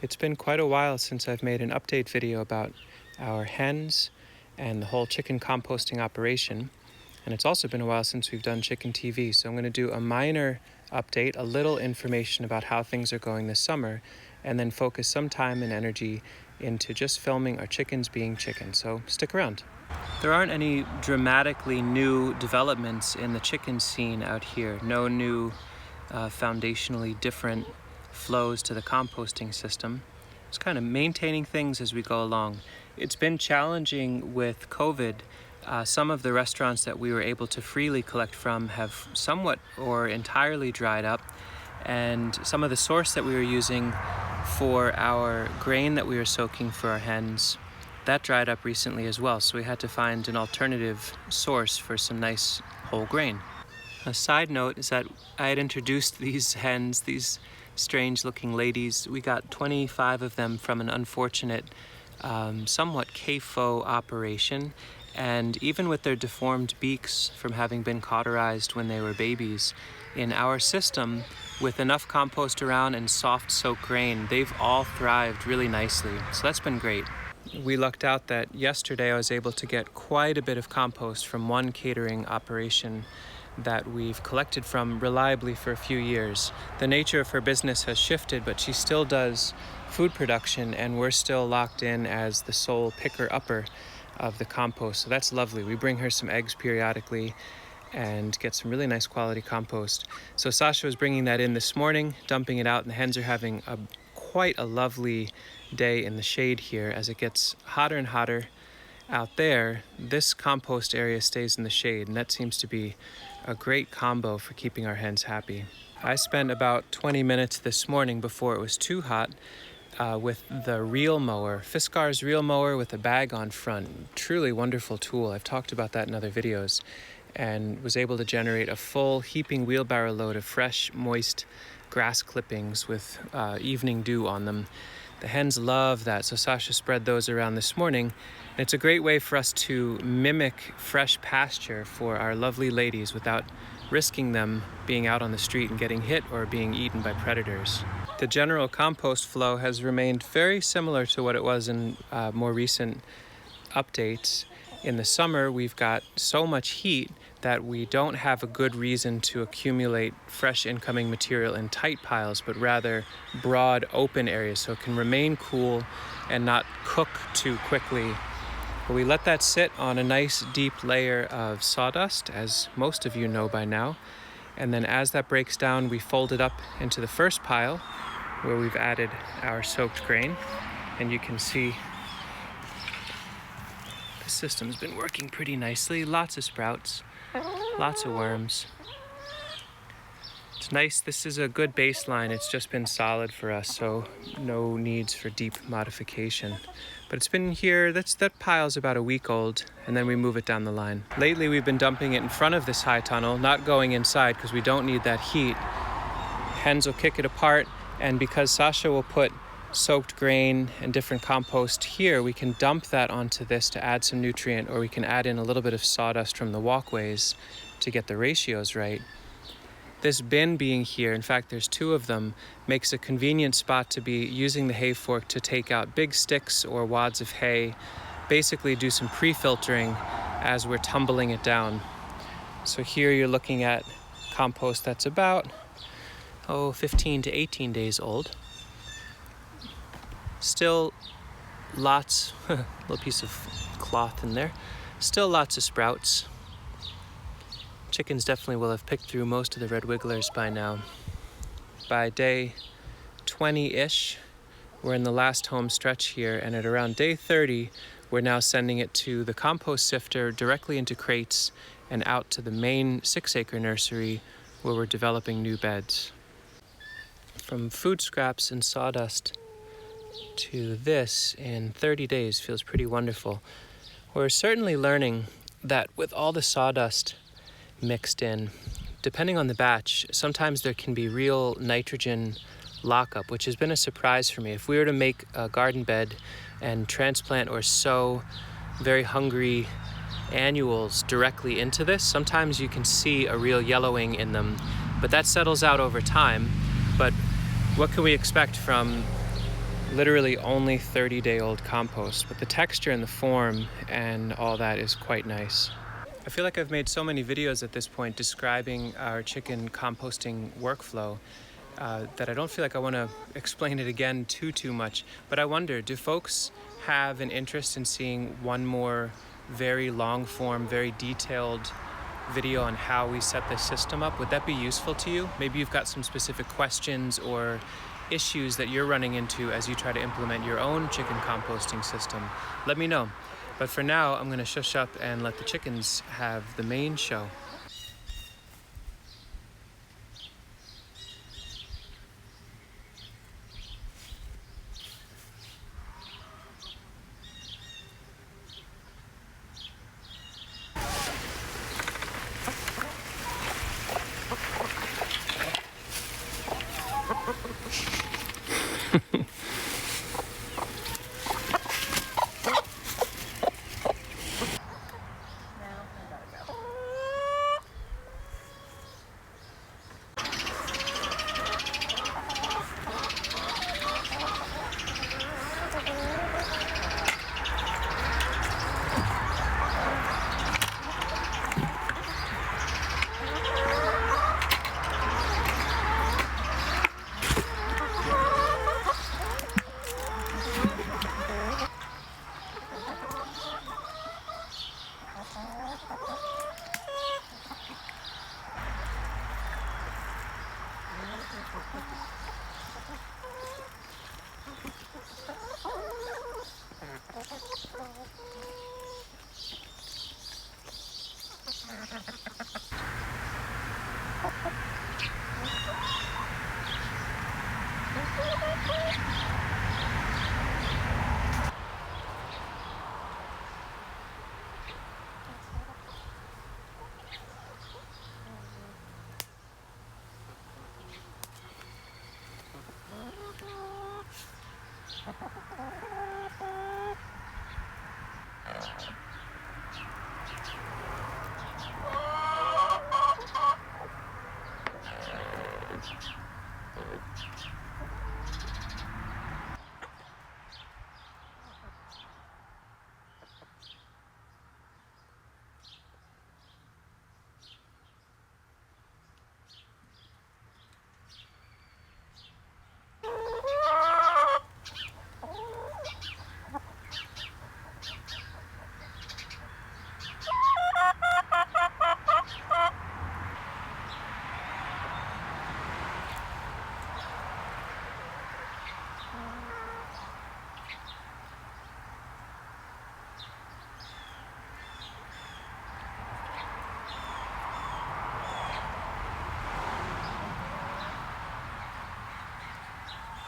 It's been quite a while since I've made an update video about our hens and the whole chicken composting operation. And it's also been a while since we've done chicken TV. So I'm going to do a minor update, a little information about how things are going this summer, and then focus some time and energy into just filming our chickens being chickens. So stick around. There aren't any dramatically new developments in the chicken scene out here. No new foundationally different flows to the composting system. It's kind of maintaining things as we go along. It's been challenging with COVID. Some of the restaurants that we were able to freely collect from have somewhat or entirely dried up, and some of the source that we were using for our grain that we were soaking for our hens, that dried up recently as well, so we had to find an alternative source for some nice whole grain. A side note is that I had introduced these hens, these strange looking ladies. We got 25 of them from an unfortunate, somewhat CAFO operation. And even with their deformed beaks from having been cauterized when they were babies, in our system, with enough compost around and soft soaked grain, they've all thrived really nicely. So that's been great. We lucked out that yesterday I was able to get quite a bit of compost from one catering operation that we've collected from reliably for a few years. The nature of her business has shifted, but she still does food production, and we're still locked in as the sole picker-upper of the compost. So that's lovely. We bring her some eggs periodically and get some really nice quality compost. So Sasha was bringing that in this morning, dumping it out, and the hens are having quite a lovely day in the shade here. As it gets hotter and hotter out there, this compost area stays in the shade, and that seems to be a great combo for keeping our hens happy. I spent about 20 minutes this morning before it was too hot with the reel mower, Fiskars reel mower with a bag on front. Truly wonderful tool. I've talked about that in other videos, and was able to generate a full heaping wheelbarrow load of fresh, moist grass clippings with evening dew on them. The hens love that, so Sasha spread those around this morning. And it's a great way for us to mimic fresh pasture for our lovely ladies without risking them being out on the street and getting hit or being eaten by predators. The general compost flow has remained very similar to what it was in more recent updates. In the summer, we've got so much heat that we don't have a good reason to accumulate fresh incoming material in tight piles, but rather broad open areas so it can remain cool and not cook too quickly. But we let that sit on a nice deep layer of sawdust, as most of you know by now. And then as that breaks down, we fold it up into the first pile where we've added our soaked grain. And you can see the system's been working pretty nicely. Lots of sprouts, lots of worms. It's nice. This is a good baseline. It's just been solid for us, so no needs for deep modification. But it's been here, that pile's about a week old, and then we move it down the line. Lately we've been dumping it in front of this high tunnel, not going inside because we don't need that heat. Hens will kick it apart, and because Sasha will put soaked grain and different compost here, we can dump that onto this to add some nutrient, or we can add in a little bit of sawdust from the walkways to get the ratios right. This bin being here, in fact there's two of them, makes a convenient spot to be using the hay fork to take out big sticks or wads of hay, basically do some pre-filtering as we're tumbling it down. So here you're looking at compost that's about 15 to 18 days old. Still lots, little piece of cloth in there, still lots of sprouts. Chickens definitely will have picked through most of the red wigglers by now. By day 20-ish, we're in the last home stretch here, and at around day 30, we're now sending it to the compost sifter directly into crates and out to the main 6-acre nursery where we're developing new beds. From food scraps and sawdust to this in 30 days feels pretty wonderful. We're certainly learning that with all the sawdust mixed in, depending on the batch, sometimes there can be real nitrogen lockup, which has been a surprise for me. If we were to make a garden bed and transplant or sow very hungry annuals directly into this, sometimes you can see a real yellowing in them, but that settles out over time. But what can we expect from literally only 30-day-old compost, but the texture and the form and all that is quite nice. I feel like I've made so many videos at this point describing our chicken composting workflow that I don't feel like I want to explain it again too much. But I wonder, do folks have an interest in seeing one more very long form, very detailed video on how we set this system up? Would that be useful to you? Maybe you've got some specific questions or issues that you're running into as you try to implement your own chicken composting system. Let me know. But for now, I'm going to shush up and let the chickens have the main show.